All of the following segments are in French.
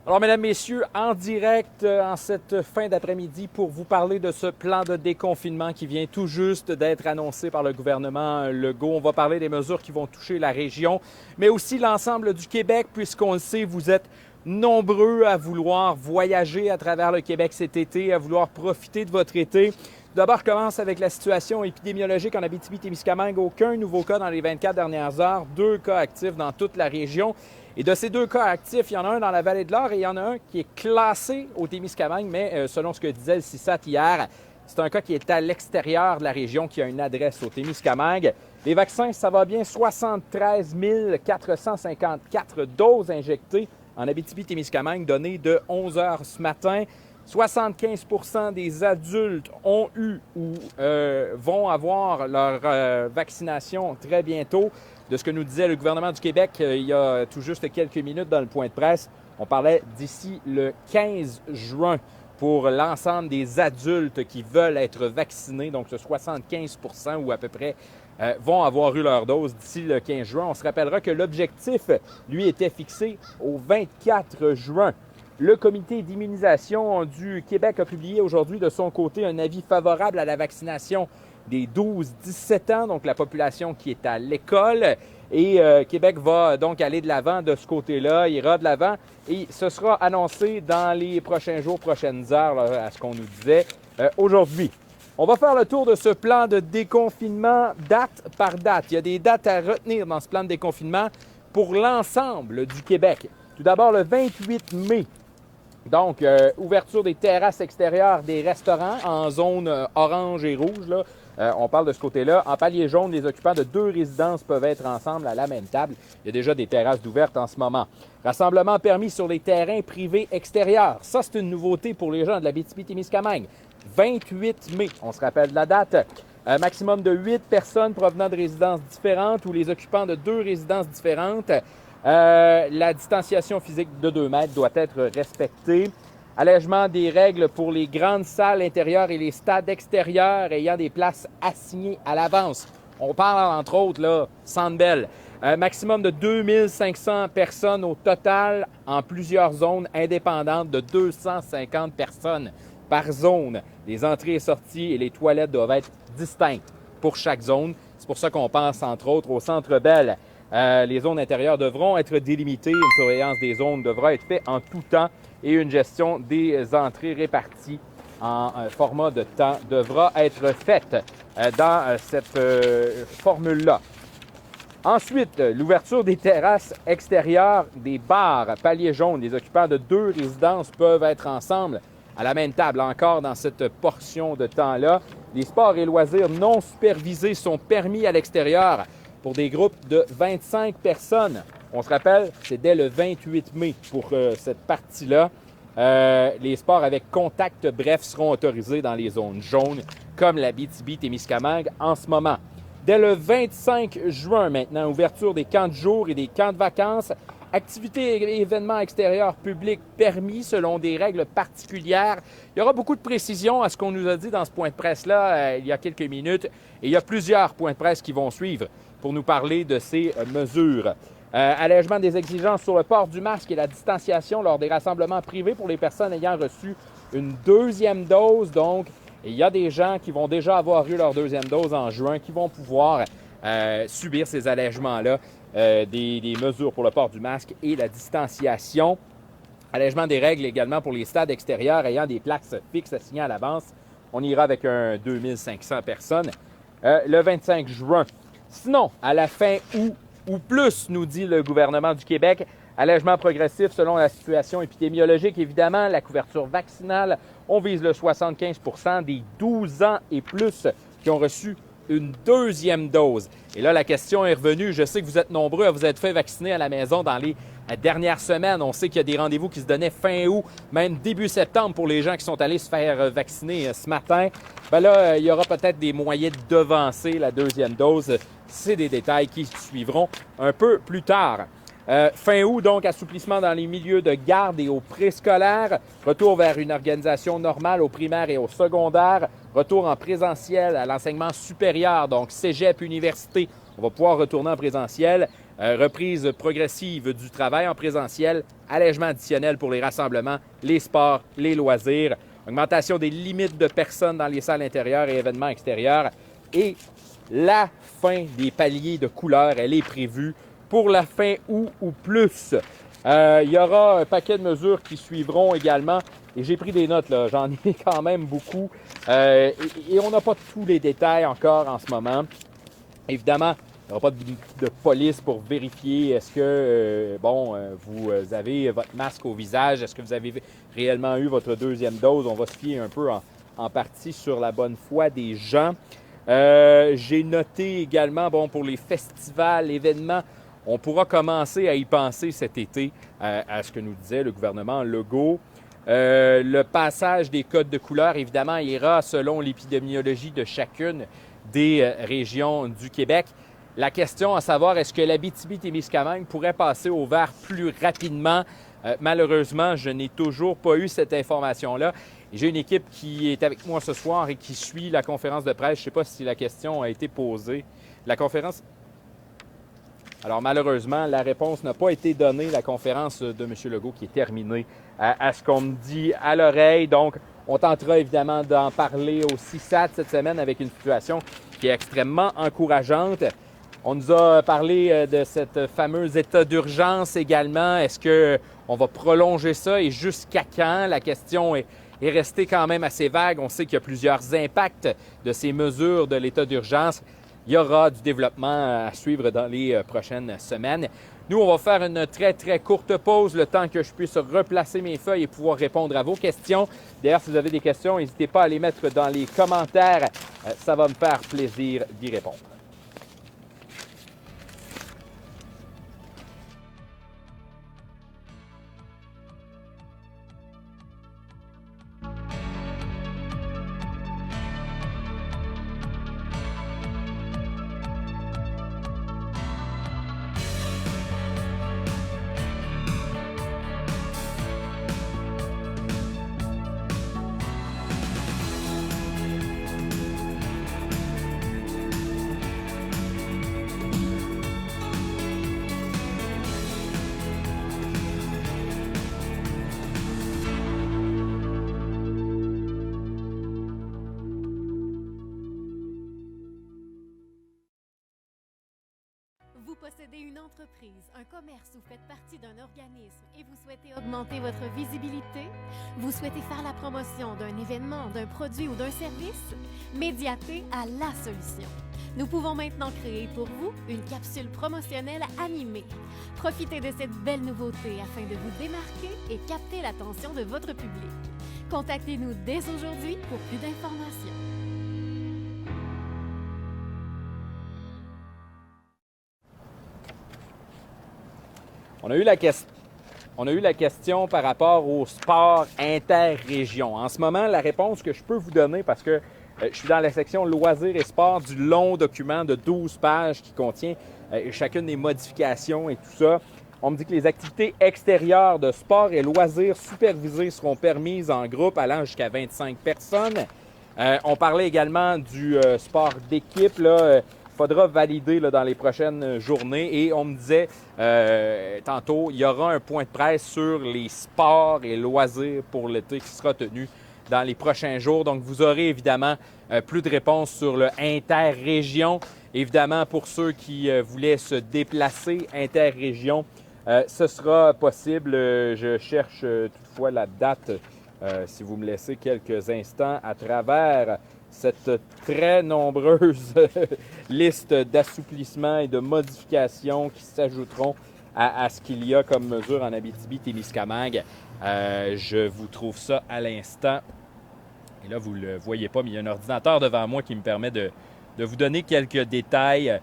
Alors, mesdames, messieurs, en direct en cette fin d'après-midi pour vous parler de ce plan de déconfinement qui vient tout juste d'être annoncé par le gouvernement Legault. On va parler des mesures qui vont toucher la région, mais aussi l'ensemble du Québec, puisqu'on le sait, vous êtes nombreux à vouloir voyager à travers le Québec cet été, à vouloir profiter de votre été. D'abord, je commence avec la situation épidémiologique en Abitibi-Témiscamingue. Aucun nouveau cas dans les 24 dernières heures, 2 cas actifs dans toute la région. Et de ces 2 cas actifs, il y en a un dans la vallée de l'Or et il y en a un qui est classé au Témiscamingue, mais selon ce que disait le CISAT hier, c'est un cas qui est à l'extérieur de la région, qui a une adresse au Témiscamingue. Les vaccins, ça va bien, 73 454 doses injectées en Abitibi-Témiscamingue, données de 11 heures ce matin. 75 des adultes ont eu ou vont avoir leur vaccination très bientôt. De ce que nous disait le gouvernement du Québec il y a tout juste quelques minutes dans le point de presse, on parlait d'ici le 15 juin pour l'ensemble des adultes qui veulent être vaccinés. Donc, ce 75 ou à peu près vont avoir eu leur dose d'ici le 15 juin. On se rappellera que l'objectif, lui, était fixé au 24 juin. Le comité d'immunisation du Québec a publié aujourd'hui de son côté un avis favorable à la vaccination des 12-17 ans, donc la population qui est à l'école. Et Québec va donc aller de l'avant de ce côté-là, ira de l'avant. Et ce sera annoncé dans les prochains jours, prochaines heures, là, à ce qu'on nous disait aujourd'hui. On va faire le tour de ce plan de déconfinement date par date. Il y a des dates à retenir dans ce plan de déconfinement pour l'ensemble du Québec. Tout d'abord, le 28 mai. Donc, ouverture des terrasses extérieures des restaurants en zone orange et rouge. Là. On parle de ce côté-là. En palier jaune, les occupants de 2 résidences peuvent être ensemble à la même table. Il y a déjà des terrasses ouvertes en ce moment. Rassemblement permis sur les terrains privés extérieurs. Ça, c'est une nouveauté pour les gens de l'Abitibi-Témiscamingue. 28 mai, on se rappelle de la date. Maximum de 8 personnes provenant de résidences différentes ou les occupants de 2 résidences différentes. La distanciation physique de 2 mètres doit être respectée. Allègement des règles pour les grandes salles intérieures et les stades extérieurs ayant des places assignées à l'avance. On parle entre autres, là, Centre Bell. Maximum de 2500 personnes au total en plusieurs zones indépendantes de 250 personnes par zone. Les entrées et sorties et les toilettes doivent être distinctes pour chaque zone. C'est pour ça qu'on pense entre autres au Centre Bell. Les zones intérieures devront être délimitées. Une surveillance des zones devra être faite en tout temps et une gestion des entrées réparties en format de temps devra être faite dans cette formule-là. Ensuite, l'ouverture des terrasses extérieures des bars, palier jaune. Les occupants de 2 résidences peuvent être ensemble à la même table encore dans cette portion de temps-là. Les sports et loisirs non supervisés sont permis à l'extérieur pour des groupes de 25 personnes. On se rappelle, c'est dès le 28 mai pour cette partie-là. Les sports avec contact, bref, seront autorisés dans les zones jaunes, comme l'Abitibi-Témiscamingue en ce moment. Dès le 25 juin maintenant, ouverture des camps de jour et des camps de vacances. Activités et événements extérieurs publics permis selon des règles particulières. Il y aura beaucoup de précisions à ce qu'on nous a dit dans ce point de presse-là il y a quelques minutes. Et il y a plusieurs points de presse qui vont suivre pour nous parler de ces mesures. Allègement des exigences sur le port du masque et la distanciation lors des rassemblements privés pour les personnes ayant reçu une 2e dose. Donc, il y a des gens qui vont déjà avoir eu leur 2e dose en juin qui vont pouvoir subir ces allègements-là, des mesures pour le port du masque et la distanciation. Allègement des règles également pour les stades extérieurs ayant des places fixes assignées à l'avance. On ira avec un 2500 personnes le 25 juin. Sinon, à la fin août ou plus, nous dit le gouvernement du Québec, allègement progressif selon la situation épidémiologique. Évidemment, la couverture vaccinale, on vise le 75 % des 12 ans et plus qui ont reçu une 2e dose. Et là, la question est revenue. Je sais que vous êtes nombreux à vous être fait vacciner à la maison dans les dernières semaines. On sait qu'il y a des rendez-vous qui se donnaient fin août, même début septembre pour les gens qui sont allés se faire vacciner ce matin. Bien là, il y aura peut-être des moyens de devancer la 2e dose. C'est des détails qui suivront un peu plus tard. Fin août, donc, assouplissement dans les milieux de garde et au préscolaire. Retour vers une organisation normale au primaire et au secondaire. Retour en présentiel à l'enseignement supérieur, donc cégep, université. On va pouvoir retourner en présentiel. reprise progressive du travail en présentiel, allègement additionnel pour les rassemblements, les sports, les loisirs, augmentation des limites de personnes dans les salles intérieures et événements extérieurs et la fin des paliers de couleurs, elle est prévue pour la fin août ou plus. Il y aura un paquet de mesures qui suivront également et j'ai pris des notes, là, j'en ai quand même beaucoup et on n'a pas tous les détails encore en ce moment. Évidemment, il n'y aura pas de police pour vérifier est-ce que vous avez votre masque au visage, est-ce que vous avez réellement eu votre deuxième dose. On va se fier un peu en partie sur la bonne foi des gens. J'ai noté également, pour les festivals, événements, on pourra commencer à y penser cet été à ce que nous disait le gouvernement Legault. Le passage des codes de couleur, évidemment, ira selon l'épidémiologie de chacune des régions du Québec. La question à savoir, est-ce que l'Abitibi-Témiscamingue pourrait passer au vert plus rapidement? Malheureusement, je n'ai toujours pas eu cette information-là. J'ai une équipe qui est avec moi ce soir et qui suit la conférence de presse. Je ne sais pas si la question a été posée. La conférence... Alors malheureusement, la réponse n'a pas été donnée. La conférence de M. Legault qui est terminée à ce qu'on me dit à l'oreille. Donc, on tentera évidemment d'en parler au CISAT cette semaine avec une situation qui est extrêmement encourageante. On nous a parlé de cette fameuse état d'urgence également. Est-ce qu'on va prolonger ça et jusqu'à quand? La question est restée quand même assez vague. On sait qu'il y a plusieurs impacts de ces mesures de l'état d'urgence. Il y aura du développement à suivre dans les prochaines semaines. Nous, on va faire une très, très courte pause, le temps que je puisse replacer mes feuilles et pouvoir répondre à vos questions. D'ailleurs, si vous avez des questions, n'hésitez pas à les mettre dans les commentaires. Ça va me faire plaisir d'y répondre. Vous possédez une entreprise, un commerce ou faites partie d'un organisme et vous souhaitez augmenter votre visibilité? Vous souhaitez faire la promotion d'un événement, d'un produit ou d'un service? Mediaté a la solution. Nous pouvons maintenant créer pour vous une capsule promotionnelle animée. Profitez de cette belle nouveauté afin de vous démarquer et capter l'attention de votre public. Contactez-nous dès aujourd'hui pour plus d'informations. On a eu la question par rapport au sport interrégion. En ce moment, la réponse que je peux vous donner, parce que je suis dans la section loisirs et sports du long document de 12 pages qui contient chacune des modifications et tout ça. On me dit que les activités extérieures de sport et loisirs supervisés seront permises en groupe allant jusqu'à 25 personnes. On parlait également du sport d'équipe, là. Faudra valider là, dans les prochaines journées. Et on me disait tantôt, il y aura un point de presse sur les sports et loisirs pour l'été qui sera tenu dans les prochains jours. Donc, vous aurez évidemment plus de réponses sur le interrégion. Évidemment, pour ceux qui voulaient se déplacer interrégion, ce sera possible. Je cherche toutefois la date, si vous me laissez quelques instants, à travers cette très nombreuse liste d'assouplissements et de modifications qui s'ajouteront à ce qu'il y a comme mesure en Abitibi-Témiscamingue. Je vous trouve ça à l'instant. Et là, vous ne le voyez pas, mais il y a un ordinateur devant moi qui me permet de vous donner quelques détails.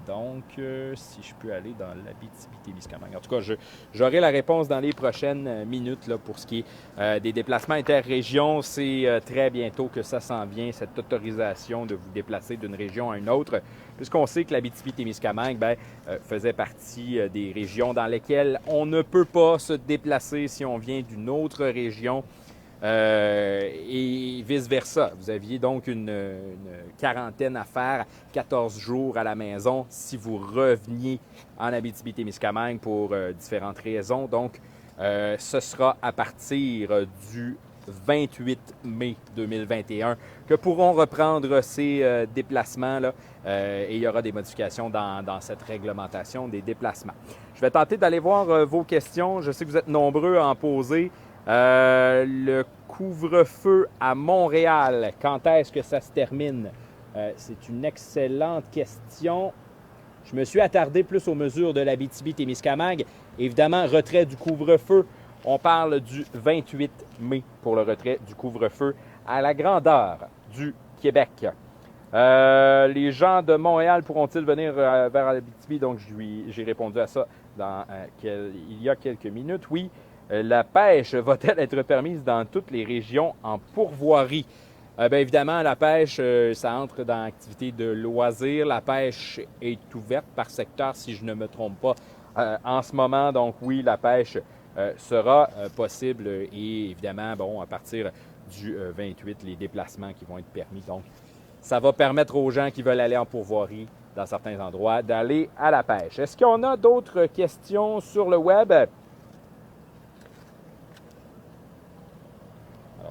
Donc, si je peux aller dans l'Abitibi-Témiscamingue. En tout cas, j'aurai la réponse dans les prochaines minutes là, pour ce qui est des déplacements interrégions. C'est très bientôt que ça s'en vient, cette autorisation de vous déplacer d'une région à une autre, puisqu'on sait que l'Abitibi-Témiscamingue faisait partie des régions dans lesquelles on ne peut pas se déplacer si on vient d'une autre région et vice-versa. Vous aviez donc une quarantaine à faire, 14 jours à la maison si vous reveniez en Abitibi-Témiscamingue pour différentes raisons. Donc, ce sera à partir du 28 mai 2021 que pourront reprendre ces déplacements-là et il y aura des modifications dans cette réglementation des déplacements. Je vais tenter d'aller voir vos questions. Je sais que vous êtes nombreux à en poser. Le couvre-feu à Montréal, quand est-ce que ça se termine? C'est une excellente question. Je me suis attardé plus aux mesures de l'Abitibi-Témiscamingue. Évidemment, retrait du couvre-feu. On parle du 28 mai pour le retrait du couvre-feu à la grandeur du Québec. Les gens de Montréal pourront-ils venir vers l'Abitibi? Donc, j'ai répondu à ça il y a quelques minutes. Oui, la pêche va-t-elle être permise dans toutes les régions en pourvoirie? Bien évidemment, la pêche, ça entre dans l'activité de loisirs. La pêche est ouverte par secteur, si je ne me trompe pas, en ce moment. Donc oui, la pêche sera possible et évidemment, bon, à partir du 28, les déplacements qui vont être permis. Donc, ça va permettre aux gens qui veulent aller en pourvoirie dans certains endroits d'aller à la pêche. Est-ce qu'on a d'autres questions sur le web? Alors,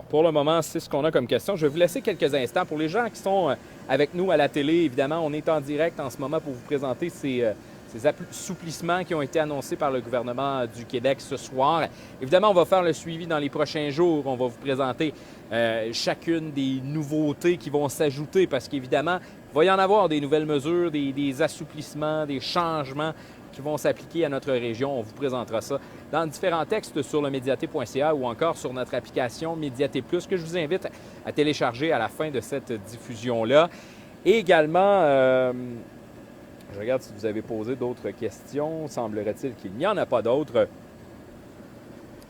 pour le moment, c'est ce qu'on a comme question. Je vais vous laisser quelques instants. Pour les gens qui sont avec nous à la télé, évidemment, on est en direct en ce moment pour vous présenter ces assouplissements qui ont été annoncés par le gouvernement du Québec ce soir. Évidemment, on va faire le suivi dans les prochains jours. On va vous présenter chacune des nouveautés qui vont s'ajouter parce qu'évidemment, il va y en avoir des nouvelles mesures, des assouplissements, des changements qui vont s'appliquer à notre région. On vous présentera ça dans différents textes sur le médiaté.ca ou encore sur notre application Médiaté Plus que je vous invite à télécharger à la fin de cette diffusion-là. Et également, je regarde si vous avez posé d'autres questions. Semblerait-il qu'il n'y en a pas d'autres.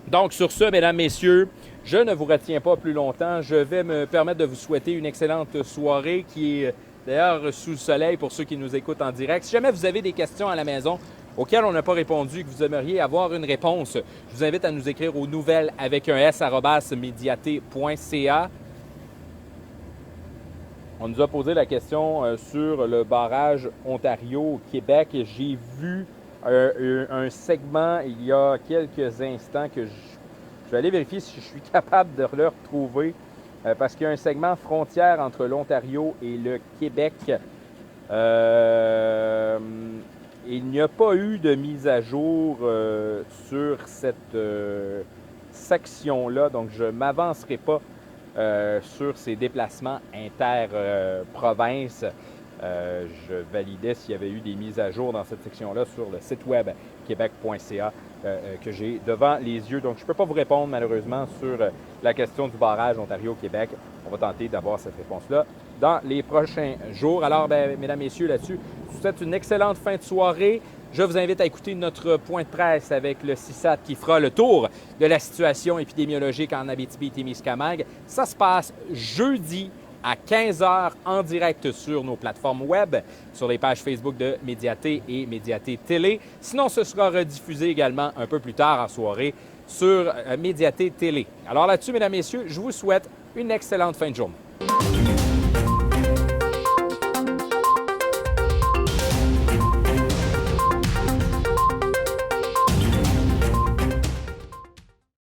Donc, sur ce, mesdames, messieurs, je ne vous retiens pas plus longtemps. Je vais me permettre de vous souhaiter une excellente soirée qui est d'ailleurs sous le soleil pour ceux qui nous écoutent en direct. Si jamais vous avez des questions à la maison auxquelles on n'a pas répondu et que vous aimeriez avoir une réponse, je vous invite à nous écrire aux nouvelles avec un s @mediaté.ca. On nous a posé la question sur le barrage Ontario-Québec. J'ai vu un segment il y a quelques instants que je vais aller vérifier si je suis capable de le retrouver parce qu'il y a un segment frontière entre l'Ontario et le Québec. Il n'y a pas eu de mise à jour sur cette section-là, donc je ne m'avancerai pas sur ces déplacements inter-provinces. Je validais s'il y avait eu des mises à jour dans cette section-là sur le site web québec.ca que j'ai devant les yeux. Donc, je ne peux pas vous répondre malheureusement sur la question du barrage Ontario-Québec. On va tenter d'avoir cette réponse-là dans les prochains jours. Alors, mesdames, messieurs, là-dessus, je vous souhaite une excellente fin de soirée. Je vous invite à écouter notre point de presse avec le CISAT qui fera le tour de la situation épidémiologique en Abitibi-Témiscamingue. Ça se passe jeudi à 15h en direct sur nos plateformes web, sur les pages Facebook de Médiaté et Médiaté Télé. Sinon, ce sera rediffusé également un peu plus tard en soirée sur Médiaté Télé. Alors là-dessus, mesdames, messieurs, je vous souhaite une excellente fin de journée.